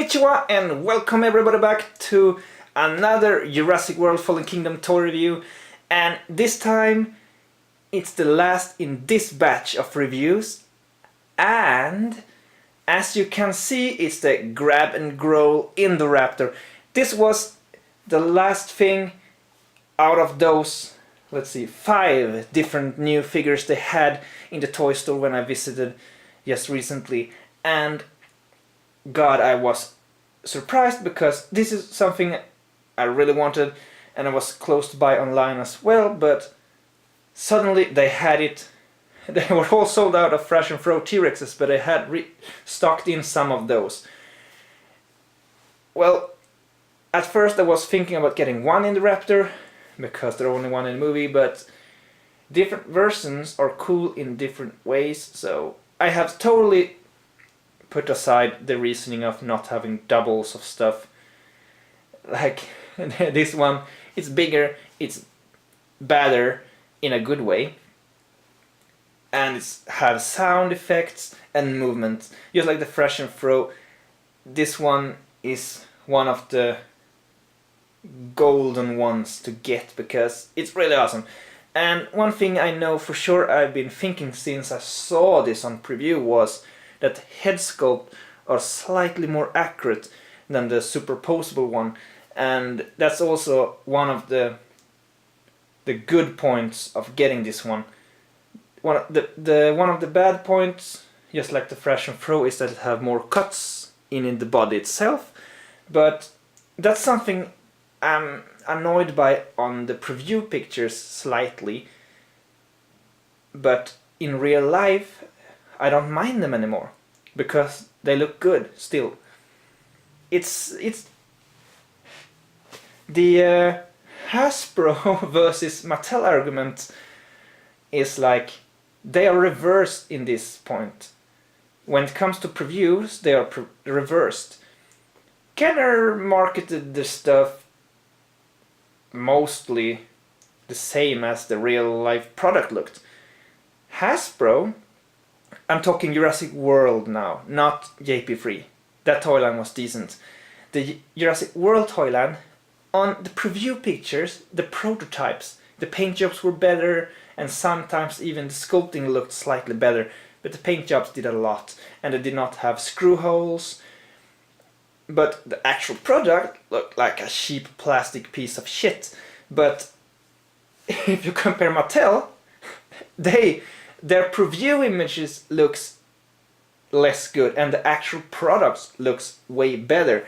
Konnichiwa and welcome everybody back to another Jurassic World Fallen Kingdom toy review, and this time it's the last in this batch of reviews, and as you can see it's the Grab and Growl Indoraptor. This was the last thing out of those, let's see, 5 different new figures they had in the toy store when I visited just recently, and God, I was surprised because this is something I really wanted and I was close to buy online as well, but suddenly they had it. They were all sold out of Fresh and Fro T-Rexes, but they had stocked in some of those. Well, at first I was thinking about getting one Indoraptor because they're only one in the movie, but different versions are cool in different ways, so I have totally put aside the reasoning of not having doubles of stuff. Like this one, it's bigger, it's better in a good way, and it has sound effects and movement, just like the Fresh and Fro. This one is one of the golden ones to get because it's really awesome. And one thing I know for sure I've been thinking since I saw this on preview was that head sculpt are slightly more accurate than the superposable one, and that's also one of the good points of getting this one. One of the bad points, just like the Fresh and Fro, is that it have more cuts in the body itself, but that's something I'm annoyed by on the preview pictures slightly, but in real life I don't mind them anymore because they look good still. It's the Hasbro versus Mattel argument is like they are reversed in this point. When it comes to previews, they are reversed. Kenner marketed the stuff mostly the same as the real life product looked. Hasbro, I'm talking Jurassic World now, not JP3. That toy line was decent. The Jurassic World toy line, on the preview pictures, the prototypes, the paint jobs were better, and sometimes even the sculpting looked slightly better, but the paint jobs did a lot, and they did not have screw holes. But the actual product looked like a cheap plastic piece of shit. But if you compare Mattel, their preview images looks less good and the actual products looks way better.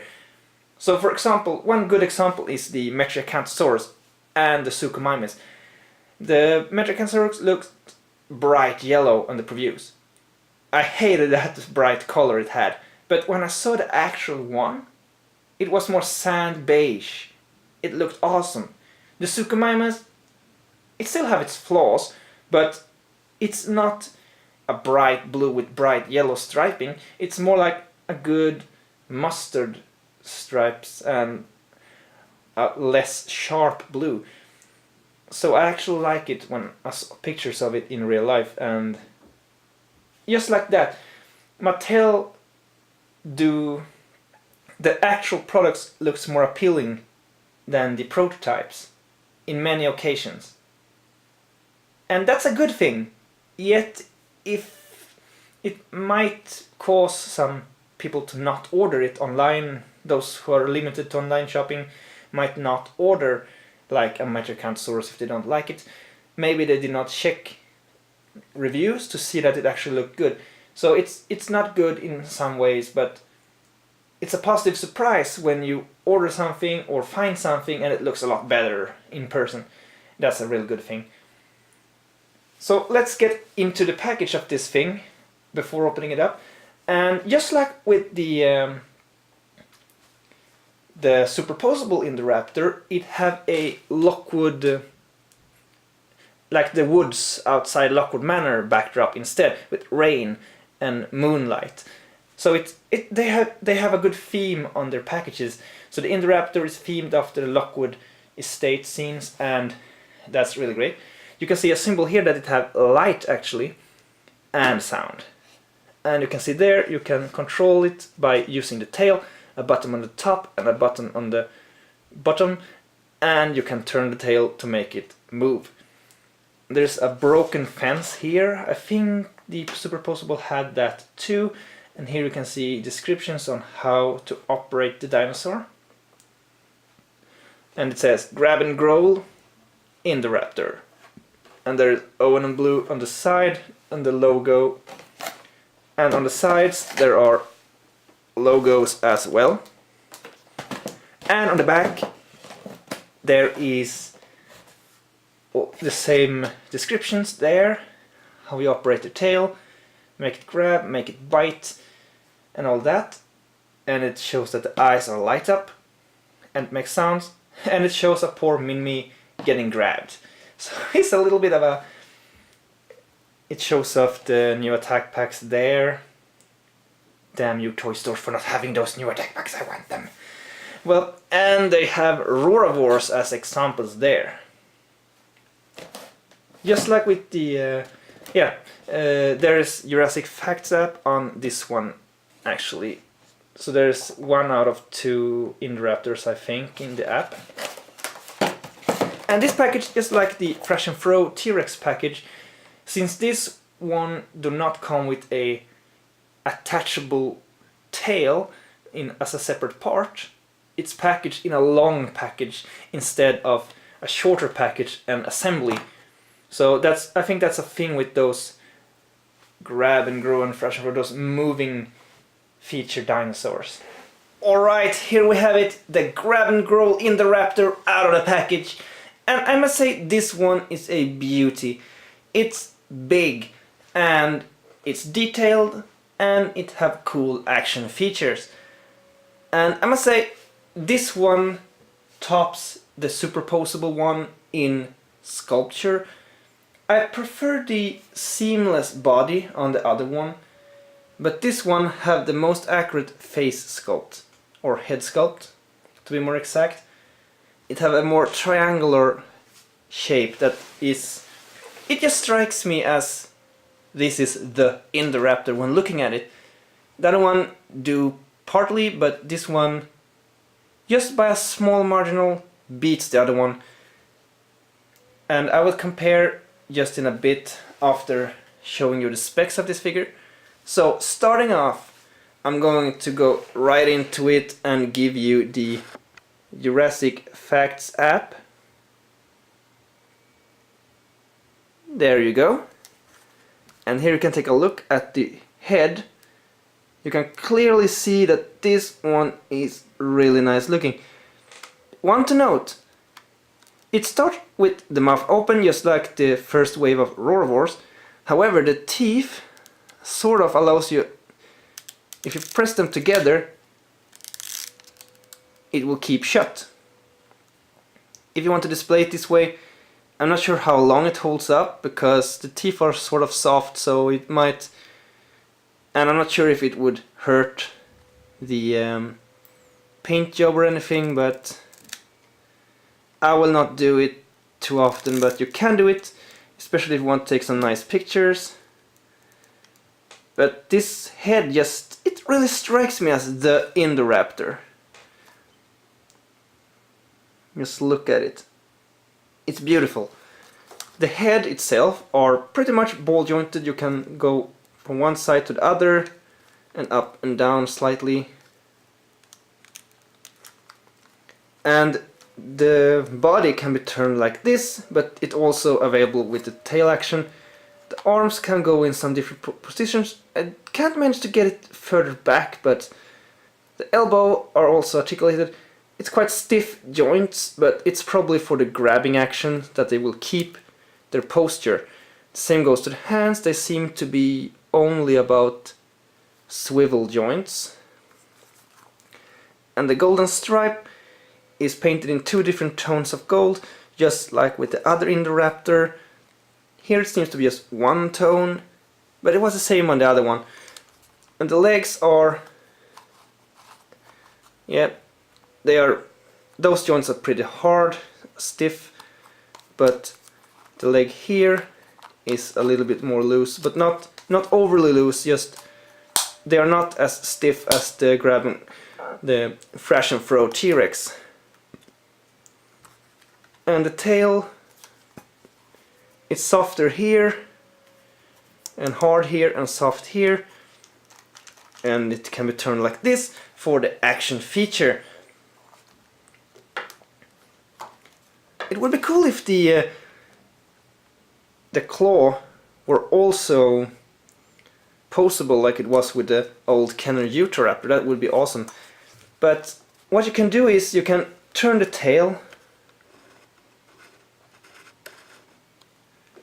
So for example, one good example is the Metriacanthosaurus and the Suchomimus. The Metriacanthosaurus looked bright yellow on the previews. I hated that bright color it had. But when I saw the actual one, it was more sand beige. It looked awesome. The Suchomimus, it still have its flaws, but it's not a bright blue with bright yellow striping. It's more like a good mustard stripes and a less sharp blue. So I actually like it when I saw pictures of it in real life, and just like that, Mattel the actual products looks more appealing than the prototypes in many occasions, and that's a good thing. Yet if it might cause some people to not order it online, those who are limited to online shopping might not order like a Metriacanthosaurus if they don't like it. Maybe they did not check reviews to see that it actually looked good. So it's not good in some ways, but it's a positive surprise when you order something or find something and it looks a lot better in person. That's a real good thing. So let's get into the package of this thing before opening it up. And just like with the superposable Indoraptor, it have a Lockwood, like the woods outside Lockwood Manor backdrop instead, with rain and moonlight. So they have a good theme on their packages. So the Indoraptor is themed after the Lockwood estate scenes, and that's really great. You can see a symbol here that it have light actually and sound. And you can see there you can control it by using the tail, a button on the top and a button on the bottom, and you can turn the tail to make it move. There's a broken fence here. I think the Superposable had that too, and here you can see descriptions on how to operate the dinosaur. And it says grab and Growl, Indoraptor. And there's Owen and blue on the side and the logo. And on the sides there are logos as well. And on the back there is the same descriptions there. How you operate the tail, make it grab, make it bite, and all that. And it shows that the eyes are light up and make sounds. And it shows a poor Minmi getting grabbed. So it's a little bit of a... It shows off the new attack packs there. Damn you toy stores for not having those new attack packs, I want them. Well, and they have Roravors as examples there. Just like with the... there's Jurassic Facts app on this one actually. So there's 1 out of 2 Indoraptors, I think, in the app. And this package, just like the Fresh and Fro T-Rex package, since this one do not come with a attachable tail as a separate part, it's packaged in a long package instead of a shorter package and assembly. So I think that's a thing with those grab and grow and fresh and Fro, those moving feature dinosaurs. Alright, here we have it, the grab and Growl Indoraptor out of the package. And I must say this one is a beauty. It's big and it's detailed and it have cool action features. And I must say this one tops the Superposable one in sculpture. I prefer the seamless body on the other one. But this one have the most accurate face sculpt, or head sculpt, to be more exact. It have a more triangular shape that is... It just strikes me as this is the Indoraptor when looking at it. The other one do partly, but this one, just by a small marginal, beats the other one. And I will compare just in a bit after showing you the specs of this figure. So starting off, I'm going to go right into it and give you the Jurassic Facts app. There you go. And here you can take a look at the head. You can clearly see that this one is really nice looking. One to note, it starts with the mouth open just like the first wave of Roravors. However, the teeth sort of allows you, if you press them together, it will keep shut. If you want to display it this way, I'm not sure how long it holds up because the teeth are sort of soft, so it might, and I'm not sure if it would hurt the paint job or anything, but I will not do it too often, but you can do it, especially if you want to take some nice pictures. But this head just, it really strikes me as the Indoraptor. Just look at it. It's beautiful. The head itself are pretty much ball jointed. You can go from one side to the other and up and down slightly. And the body can be turned like this, but it's also available with the tail action. The arms can go in some different positions. I can't manage to get it further back, but the elbow are also articulated. It's quite stiff joints, but it's probably for the grabbing action that they will keep their posture. The same goes to the hands. They seem to be only about swivel joints. And the golden stripe is painted in 2 different tones of gold, just like with the other Indoraptor. Here it seems to be just 1 tone, but it was the same on the other one. And the legs are, yeah, those joints are pretty hard, stiff, but the leg here is a little bit more loose, but not overly loose, just they are not as stiff as the the Fresh and Fro T-Rex. And the tail, it's softer here and hard here and soft here, and it can be turned like this for the action feature. It would be cool if the claw were also poseable like it was with the old Kenner Indoraptor. That would be awesome. But what you can do is you can turn the tail.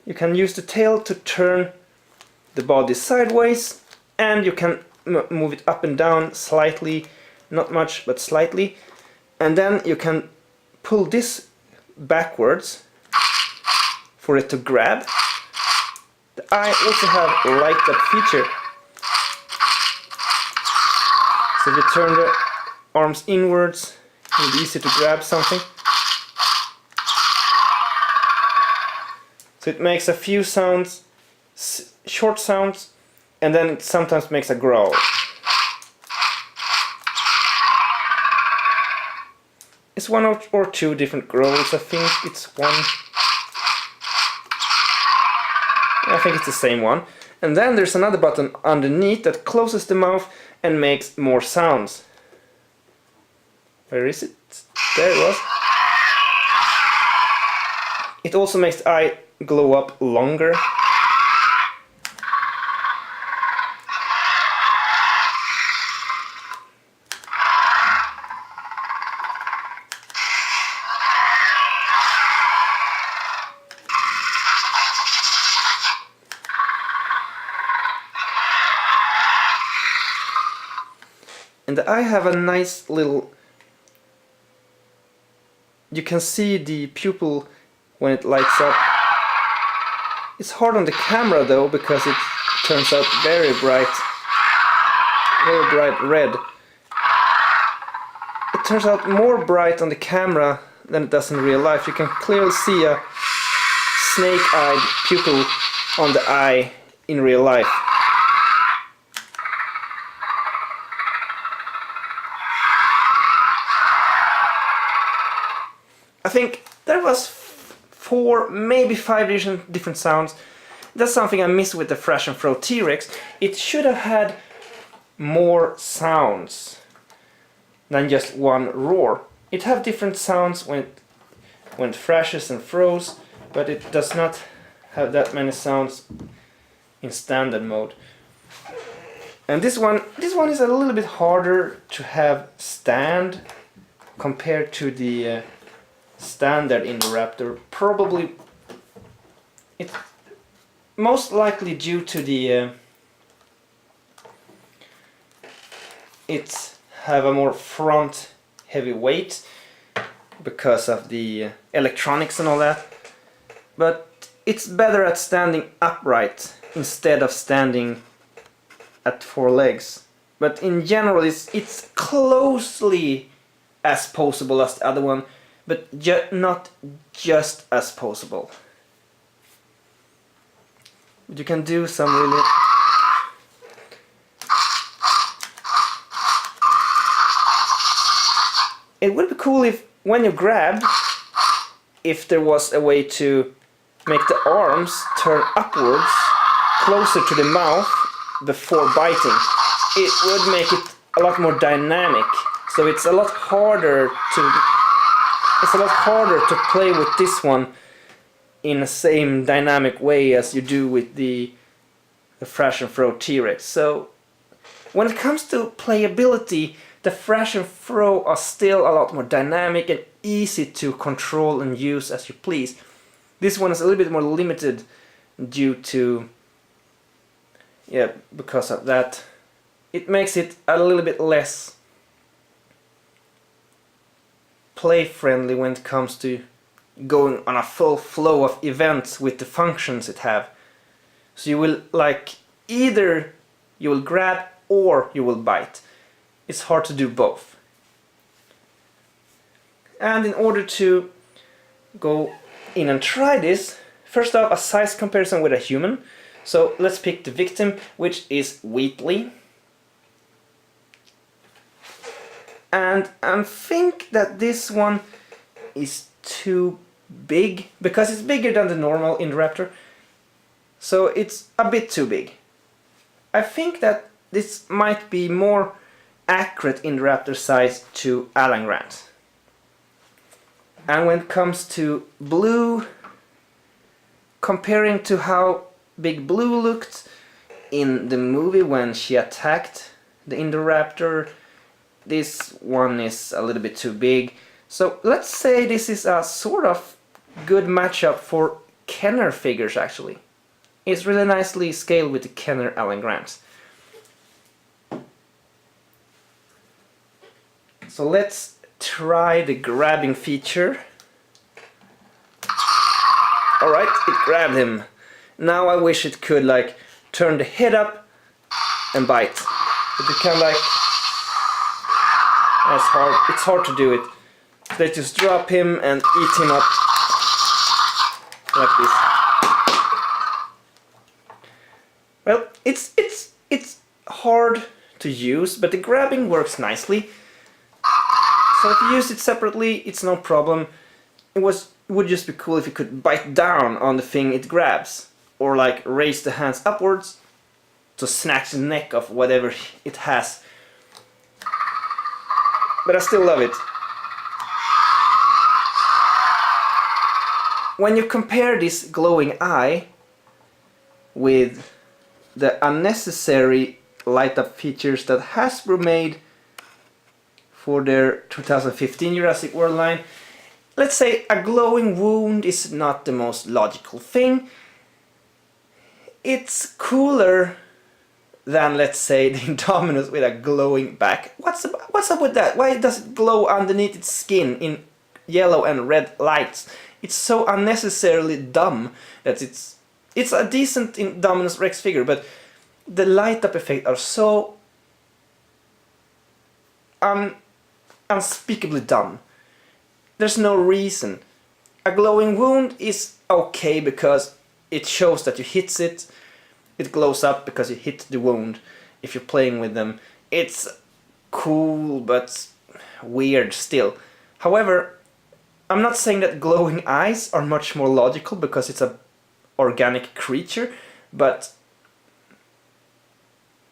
You can use the tail to turn the body sideways, and you can move it up and down slightly, not much but slightly, and then you can pull this backwards for it to grab. The eye also have a light up feature, so if you turn the arms inwards, it will be easy to grab something. So it makes a few sounds, short sounds, and then it sometimes makes a growl. It's one or two different growls. I think it's one. I think it's the same one. And then there's another button underneath that closes the mouth and makes more sounds. Where is it? There it was. It also makes the eye glow up longer. And the eye have a nice little... You can see the pupil when it lights up. It's hard on the camera though, because it turns out very bright red. It turns out more bright on the camera than it does in real life. You can clearly see a snake-eyed pupil on the eye in real life. I think there was 4, maybe 5 different sounds. That's something I miss with the Fresh and Fro T-Rex. It should have had more sounds than just one roar. It have different sounds when it freshes and froze, but it does not have that many sounds in standard mode. And this one is a little bit harder to have stand compared to the standard Indoraptor. Probably it's most likely due to the it have a more front heavy weight because of the electronics and all that, but it's better at standing upright instead of standing at 4 legs. But in general it's closely as poseable as the other one, but not just as poseable. But you can do some really... It would be cool if, when you grab, if there was a way to make the arms turn upwards, closer to the mouth, before biting. It would make it a lot more dynamic. So it's a lot harder to play with this one in the same dynamic way as you do with the Fresh and Fro T-Rex. So when it comes to playability, the Fresh and Fro are still a lot more dynamic and easy to control and use as you please. This one is a little bit more limited due to, because of that. It makes it a little bit less play-friendly when it comes to going on a full flow of events with the functions it have. So you will either you will grab or you will bite. It's hard to do both. And in order to go in and try this, first off, a size comparison with a human. So let's pick the victim, which is Wheatley. And I think that this one is too big, because it's bigger than the normal Indoraptor. So it's a bit too big. I think that this might be more accurate Indoraptor size to Alan Grant. And when it comes to Blue, comparing to how big Blue looked in the movie when she attacked the Indoraptor, this one is a little bit too big. So let's say this is a sort of good matchup for Kenner figures actually. It's really nicely scaled with the Kenner Alan Grant. So let's try the grabbing feature. Alright, it grabbed him. Now I wish it could like turn the head up and bite. But it can like... It's hard to do it. They just drop him and eat him up like this. Well, it's hard to use, but the grabbing works nicely. So if you use it separately, it's no problem. It would just be cool if you could bite down on the thing it grabs, or like raise the hands upwards to snatch the neck of whatever it has. But I still love it. When you compare this glowing eye with the unnecessary light up features that Hasbro made for their 2015 Jurassic World line, let's say a glowing wound is not the most logical thing. It's cooler than, let's say, the Indominus with a glowing back. What's up with that? Why does it glow underneath its skin in yellow and red lights? It's so unnecessarily dumb that it's a decent Indominus Rex figure, but the light up effects are so unspeakably dumb. There's no reason. A glowing wound is okay because it shows that you hit it. It glows up because you hit the wound. If you're playing with them, it's cool but weird still. However, I'm not saying that glowing eyes are much more logical because it's a organic creature, but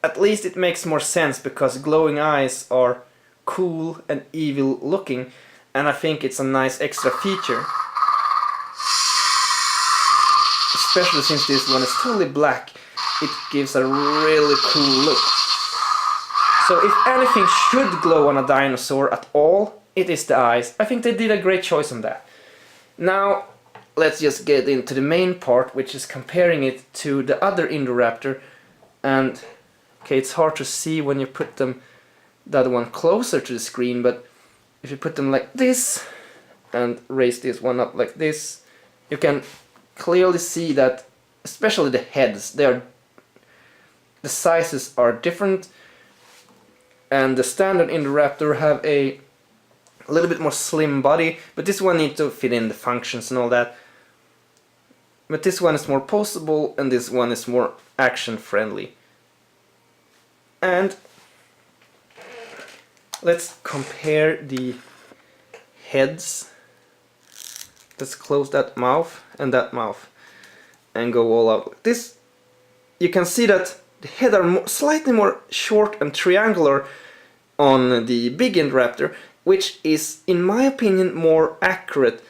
at least it makes more sense because glowing eyes are cool and evil looking, and I think it's a nice extra feature. Especially since this one is totally black, it gives a really cool look. So if anything should glow on a dinosaur at all, it is the eyes. I think they did a great choice on that. Now let's just get into the main part, which is comparing it to the other Indoraptor. And okay, it's hard to see when you put them, the other one closer to the screen, but if you put them like this and raise this one up like this, you can clearly see that, especially the heads, the sizes are different, and the standard Indoraptor have a little bit more slim body, but this one needs to fit in the functions and all that. But this one is more poseable and this one is more action friendly. And let's compare the heads. Let's close that mouth and go all out. This, you can see that the head are slightly more short and triangular on the big Indoraptor, which is, in my opinion, more accurate.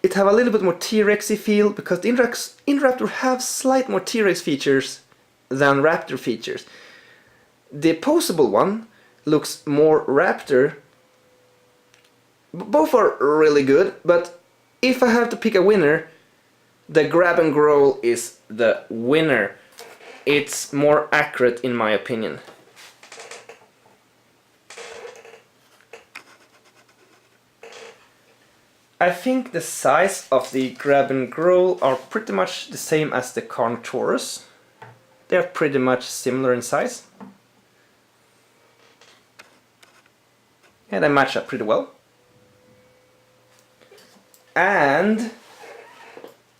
It have a little bit more T-Rexy feel because the Indoraptor have slight more T-Rex features than Raptor features. The poseable one looks more Raptor. Both are really good, but if I have to pick a winner, the Grab and Growl is the winner. It's more accurate in my opinion. I think the size of the Grab and Growl are pretty much the same as the Carnotaurus. They're pretty much similar in size. And they match up pretty well. And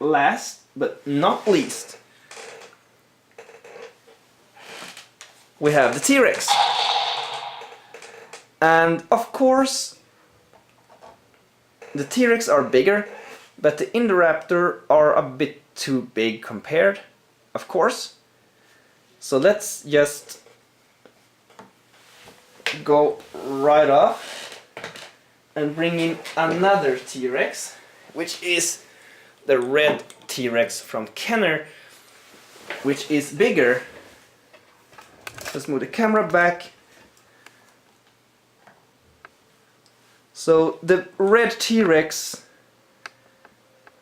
last but not least, we have the T-Rex. And of course, the T-Rex are bigger, but the Indoraptor are a bit too big compared, of course. So let's just go right off and bring in another T-Rex, which is the red T-Rex from Kenner, which is bigger. Let's move the camera back. So the red T-Rex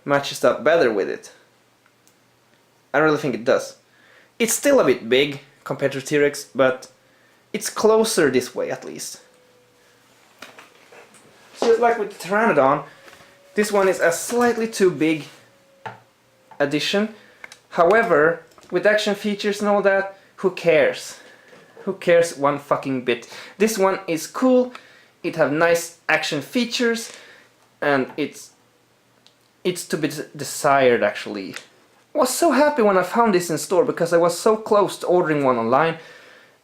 matches up better with it. I really think it does. It's still a bit big compared to T-Rex, but it's closer this way at least. Just like with the Pteranodon, this one is a slightly too big addition. However, with action features and all that, who cares? Who cares one fucking bit? This one is cool, it have nice action features, and it's to be desired actually. I was so happy when I found this in store because I was so close to ordering one online,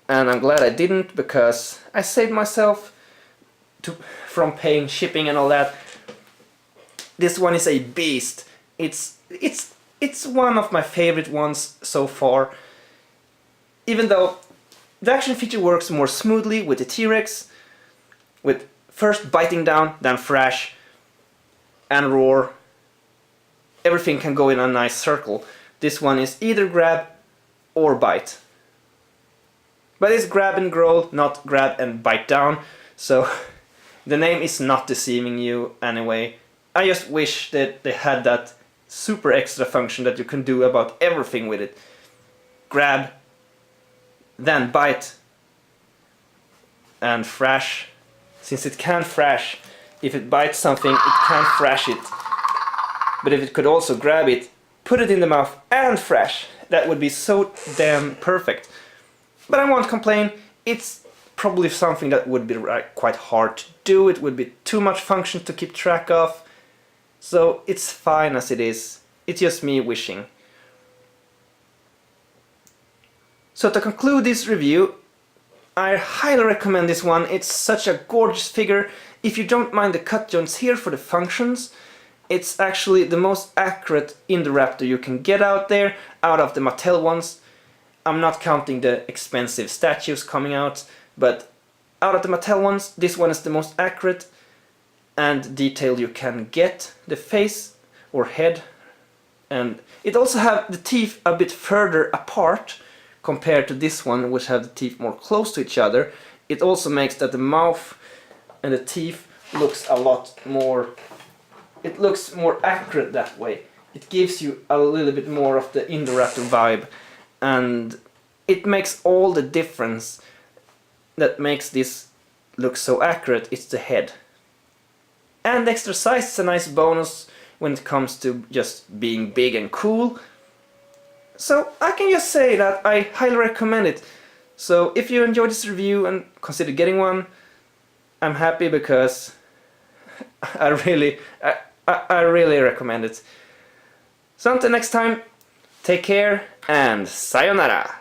and I'm glad I didn't because I saved myself from paying shipping and all that. This one is a beast. It's one of my favorite ones so far. Even though the action feature works more smoothly with the T-Rex, with first biting down, then thrash and roar. Everything can go in a nice circle. This one is either grab or bite. But it's grab and growl, not grab and bite down. So the name is not deceiving you anyway. I just wish that they had that super extra function that you can do about everything with it. Grab, then bite, and thrash. Since it can thrash, if it bites something, it can thrash it. But if it could also grab it, put it in the mouth and thrash, that would be so damn perfect. But I won't complain, it's probably something that would be quite hard to do, it would be too much function to keep track of. So it's fine as it is, it's just me wishing. So to conclude this review, I highly recommend this one. It's such a gorgeous figure. If you don't mind the cut joints here for the functions, it's actually the most accurate Indoraptor you can get out there, out of the Mattel ones. I'm not counting the expensive statues coming out, but out of the Mattel ones, this one is the most accurate and detailed you can get. The face or head, and it also have the teeth a bit further apart compared to this one, which have the teeth more close to each other. It also makes that the mouth and the teeth looks a lot more, it looks more accurate that way. It gives you a little bit more of the Indoraptor vibe, and it makes all the difference that makes this look so accurate. It's the head. And the extra size is a nice bonus when it comes to just being big and cool. So I can just say that I highly recommend it. So if you enjoyed this review and consider getting one, I'm happy because I really recommend it. So until next time, take care and sayonara!